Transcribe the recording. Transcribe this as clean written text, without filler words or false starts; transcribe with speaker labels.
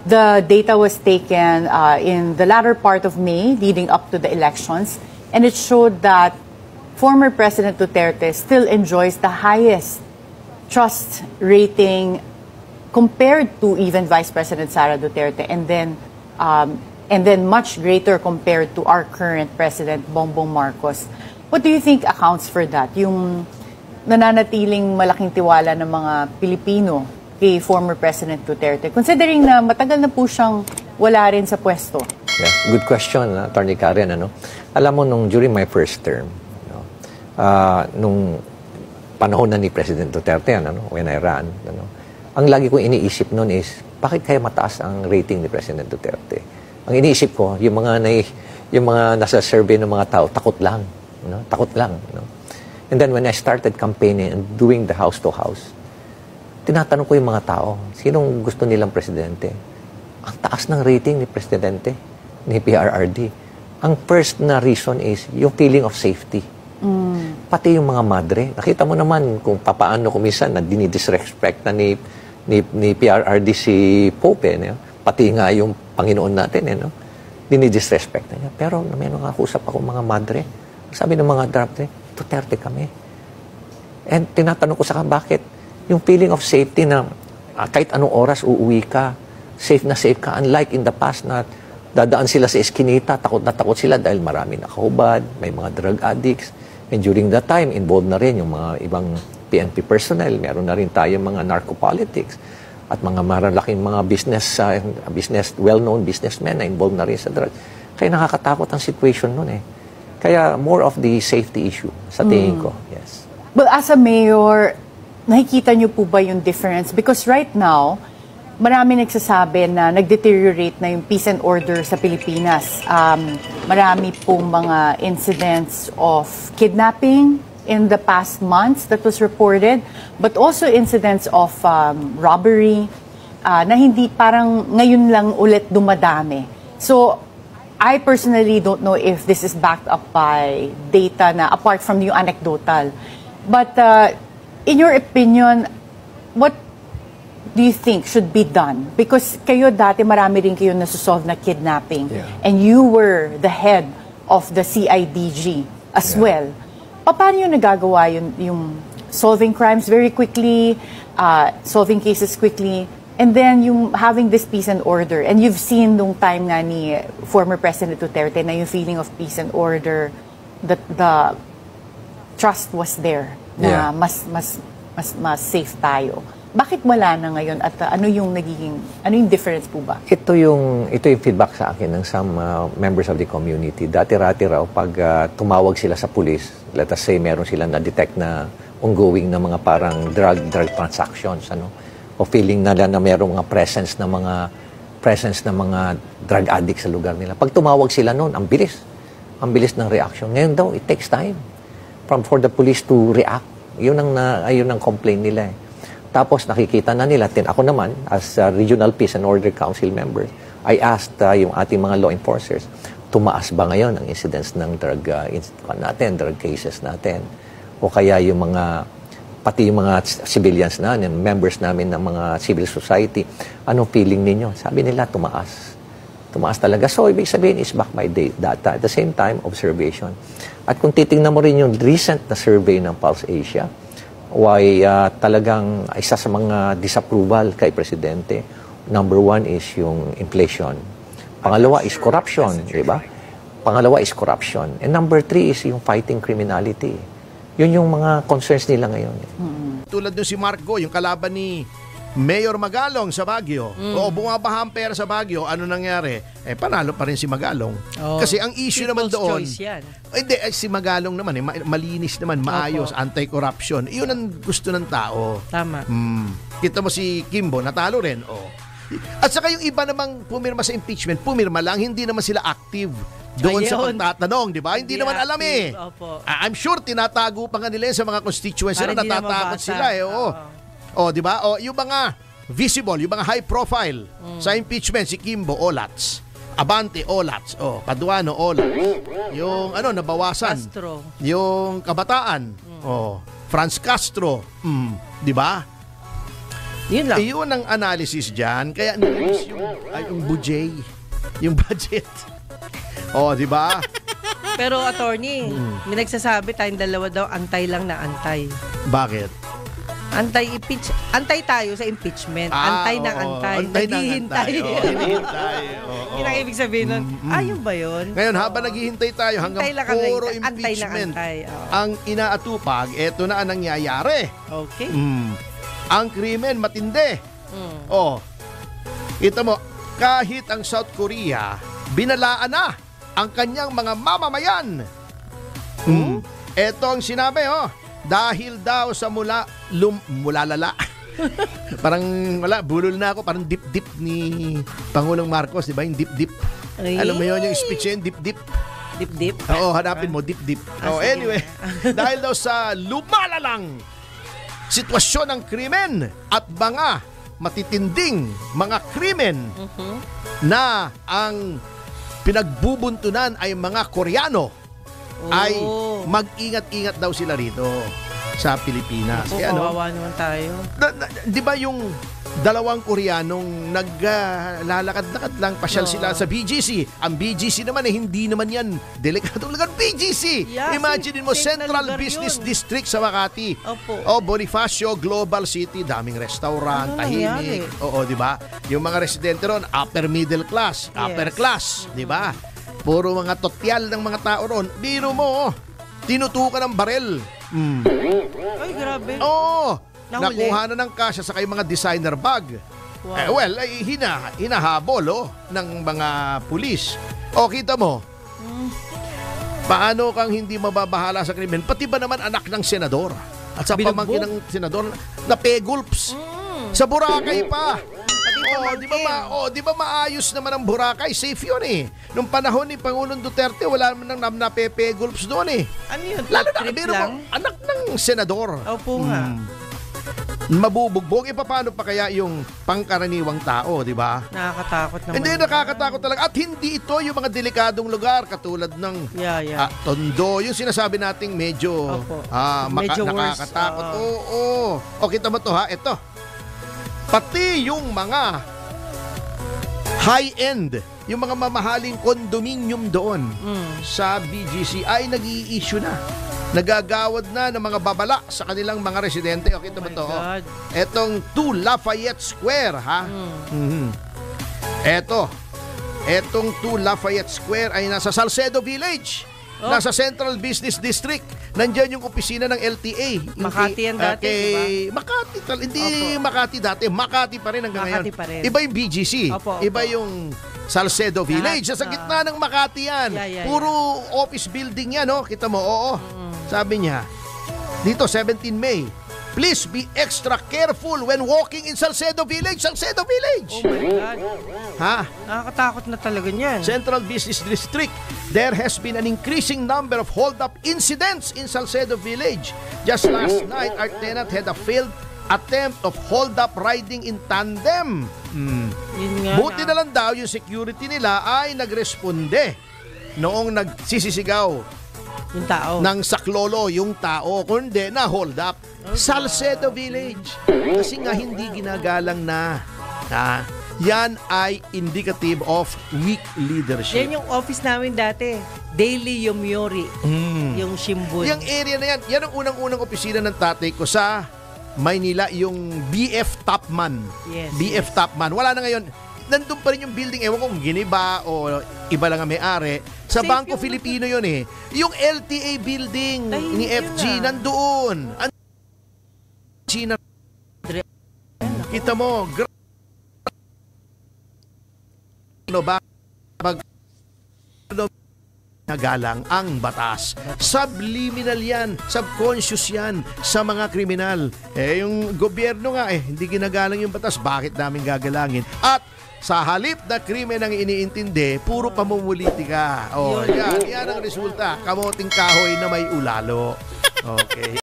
Speaker 1: The data was taken in the latter part of May, leading up to the elections, and it showed that former President Duterte still enjoys the highest trust rating compared to even Vice President Sara Duterte, and then much greater compared to our current President Bongbong Marcos. What do you think accounts for that? Yung nananatiling malaking tiwala ng mga Pilipino kay former President Duterte, considering na matagal na po siyang wala rin sa pwesto?
Speaker 2: Yeah, good question, Attorney Karen. Alam mo, during my first term, nung panahon na ni President Duterte, when I ran, ang lagi kong iniisip noon is, bakit kaya mataas ang rating ni President Duterte? Ang iniisip ko, yung mga nasa survey ng mga tao, takot lang. Takot lang. And then when I started campaigning and doing the house-to-house, tinatanong ko yung mga tao, sinong gusto nilang presidente? Ang taas ng rating ni Presidente, ni PRRD. Ang first na reason is yung feeling of safety. Pati yung mga madre. Nakita mo naman kung papaano kumisan na dinidisrespect na ni PRRD si Pope. Pati nga yung Panginoon natin. Dinidisrespect na niya. Pero may nakakusap ako mga madre. Sabi ng mga madre, Duterte kami. And tinatanong ko sa bakit? Yung feeling of safety na kahit anong oras uuwi ka, safe na safe ka. Unlike in the past na dadaan sila sa eskinita, takot na takot sila dahil marami nakahubad, may mga drug addicts. And during that time, involved na rin yung mga ibang PNP personnel. Meron na rin tayo mga narcopolitics at mga maralaking mga well-known businessmen na involved na rin sa drugs. Kaya nakakatakot ang situation nun Kaya more of the safety issue sa tingin ko. Yes.
Speaker 1: But as a mayor, nakikita niyo po ba yung difference? Because right now, marami nagsasabi na nag-deteriorate na yung peace and order sa Pilipinas. Marami pong mga incidents of kidnapping in the past months that was reported, but also incidents of robbery na hindi parang ngayon lang ulit dumadami. So, I personally don't know if this is backed up by data na apart from yung anecdotal. But in your opinion, what do you think should be done? Because kayo dati marami rin kayo nasusolve na kidnapping.
Speaker 2: Yeah.
Speaker 1: And you were the head of the CIDG as well. Paano yung nagagawa yung solving crimes very quickly, solving cases quickly, and then yung having this peace and order? And you've seen nung time nga ni former President Duterte na yung feeling of peace and order, that the trust was there na mas safe tayo. Bakit wala na ngayon at ano yung difference po ba?
Speaker 2: Ito yung feedback sa akin ng some members of the community. Dati-rati raw pag tumawag sila sa police, let us say meron sila na-detect na ongoing na mga parang drug transactions, o feeling na merong mga presence ng mga drug addicts sa lugar nila. Pag tumawag sila noon, ang bilis ng reaction. Ngayon daw, it takes time for the police to react. Yun ang complaint nila. Tapos nakikita na nila, ako naman, as Regional Peace and Order Council member, I asked yung ating mga law enforcers, tumaas ba ngayon ang incidents ng drug cases natin? O kaya pati yung mga civilians members namin ng mga civil society, anong feeling ninyo? Sabi nila, tumaas. Tumaas talaga. So, ibig sabihin is backed by data. At the same time, observation. At kung titingnan mo rin yung recent na survey ng Pulse Asia, talagang isa sa mga disapproval kay Presidente, number 1 is yung inflation. Pangalawa is corruption, di ba? Pangalawa is corruption. And number 3 is yung fighting criminality. Yun yung mga concerns nila ngayon.
Speaker 3: Tulad nung si Marco, yung kalaban ni Mayor Magalong sa Baguio. O bumabaha ang pera sa Baguio, ano nangyari? Panalo pa rin si Magalong. Kasi ang issue naman doon, hindi, si Magalong naman, malinis naman, maayos, anti-corruption. Iyon ang gusto ng tao.
Speaker 4: Tama.
Speaker 3: Kita mo si Kimbo, natalo rin. At saka yung iba namang pumirma sa impeachment, pumirma lang, hindi naman sila active doon sa pagtatanong, di ba? Hindi naman alam I'm sure tinatago pa nga nila sa mga constituents na natatakot sila di ba? Yung mga visible, yung mga high profile sa impeachment, si Kimbo Olats, Abante Olats, Paduano Olats, yung nabawasan,
Speaker 4: Castro,
Speaker 3: yung Kabataan, Franz Castro, di ba?
Speaker 4: Yun lang.
Speaker 3: Yun ang analysis dyan. Kaya nilis yung budget. Yung budget. Oh, di ba?
Speaker 4: Pero attorney, may nagsasabi tayong dalawa daw, antay lang na antay.
Speaker 3: Bakit?
Speaker 4: Antay tayo sa impeachment. Antay na antay. Naghihintay.
Speaker 3: Hinihintay.
Speaker 4: Yun ang ibig sabihin nun. Yun ba yun?
Speaker 3: Ngayon, habang naghihintay tayo hanggang puro impeachment ang inaatupag, eto na ang nangyayari.
Speaker 4: Okay.
Speaker 3: Ang krimen matindi. Kita mo, kahit ang South Korea, binalaan na ang kanyang mga mamamayan. Eto ang sinabi, dahil daw sa mulalala. Parang bulol na ako, parang dip-dip ni Pangulong Marcos, di ba? Yung dip-dip. Alam mo yun, yung speech yun, dip-dip.
Speaker 4: Dip-dip?
Speaker 3: Oo, hanapin mo, dip-dip. Anyway, dahil daw sa lumalalang sitwasyon ng krimen at mga matitinding mga krimen na ang pinagbubuntunan ay mga Koreano, ay mag-ingat-ingat daw sila rito sa Pilipinas.
Speaker 4: Kawawa naman tayo.
Speaker 3: Di ba yung dalawang Koreanong naglalakad-lakad lang, pasyal sila sa BGC. Ang BGC naman hindi naman yan delikadong lugar. BGC!
Speaker 4: Yeah,
Speaker 3: Imagine mo, Central Business District sa Makati. Bonifacio Global City, daming restaurant, tahimik. Oo, di ba? Yung mga residente ron, upper middle class, upper class, di ba? Puro mga totyal ng mga tao ron. Biro mo, tinutukan ng barel.
Speaker 4: Ay, grabe.
Speaker 3: Nakuha na ng kasya sa kay mga designer bag.
Speaker 4: Wow.
Speaker 3: Hinahabol ng mga pulis. Kita mo, paano kang hindi mababahala sa krimen? Pati ba naman anak ng senador? At sa pamangkin ng senador, na pegulps. Sa Boracay pa. Di ba maayos naman ang Boracay? Safe yun eh. Nung panahon ni Pangulong Duterte, wala naman nang napepegulps doon eh.
Speaker 4: Ano yun?
Speaker 3: Lalo na, biro mo, anak ng senador.
Speaker 4: Opo nga.
Speaker 3: Mabubugbog. Paano pa kaya yung pangkaraniwang tao, di ba?
Speaker 4: Nakakatakot naman.
Speaker 3: Hindi, nakakatakot talaga. At hindi ito yung mga delikadong lugar katulad ng Tondo. Yung sinasabi nating medyo,
Speaker 4: medyo
Speaker 3: nakakatakot. O kita mo to ha, ito. Pati yung mga high-end, yung mga mamahaling condominium doon sa BGC ay nag-i-issue na. Nagagawad na ng mga babala sa kanilang mga residente. Okay, ito ba ito? Etong 2 Lafayette Square, ha? Etong 2 Lafayette Square ay nasa Salcedo Village. Nasa Central Business District. Nandiyan yung opisina ng LTA.
Speaker 4: Makati yan dati, diba?
Speaker 3: Makati, hindi Makati dati. Makati pa rin hanggang ngayon. Iba yung BGC. Iba yung Salcedo Village. Sa gitna ng Makati yan. Puro office building yan, Kita mo, Sabi niya, dito 17 May, please be extra careful when walking in Salcedo Village. Salcedo Village!
Speaker 4: Oh my God.
Speaker 3: Ha?
Speaker 4: Nakakatakot na talaga niyan.
Speaker 3: Central Business District, there has been an increasing number of hold-up incidents in Salcedo Village. Just last night, our tenant had a failed attempt of hold-up riding in tandem. Buti na lang daw yung security nila ay nagresponde noong nagsisisigaw
Speaker 4: yung tao.
Speaker 3: Ng saklolo yung tao, kundi na hold up. Salcedo Village. Kasi nga hindi ginagalang na. Yan ay indicative of weak leadership.
Speaker 4: Yan yung office namin dati. Daily Yomiuri. Yung Shimbun.
Speaker 3: Yung area na yan, yan ang unang-unang opisina ng tatay ko sa Maynila, yung BF Topman. BF Topman. Wala na ngayon. Nandun pa rin yung building, ewan kung giniba o iba lang ang may-ari. Sa Bangko Filipino yun eh. Yung LTA building ni FG, nandoon. China. Kita mo, nagalang ang batas. Subliminal yan, subconscious yan sa mga kriminal. Yung gobyerno nga hindi ginagalang yung batas, bakit namin gagalangin? At sa halip na krimen ang iniintindi, puro pamumulitika. Yan ang resulta. Kamoting kahoy na may ulalo. Okay.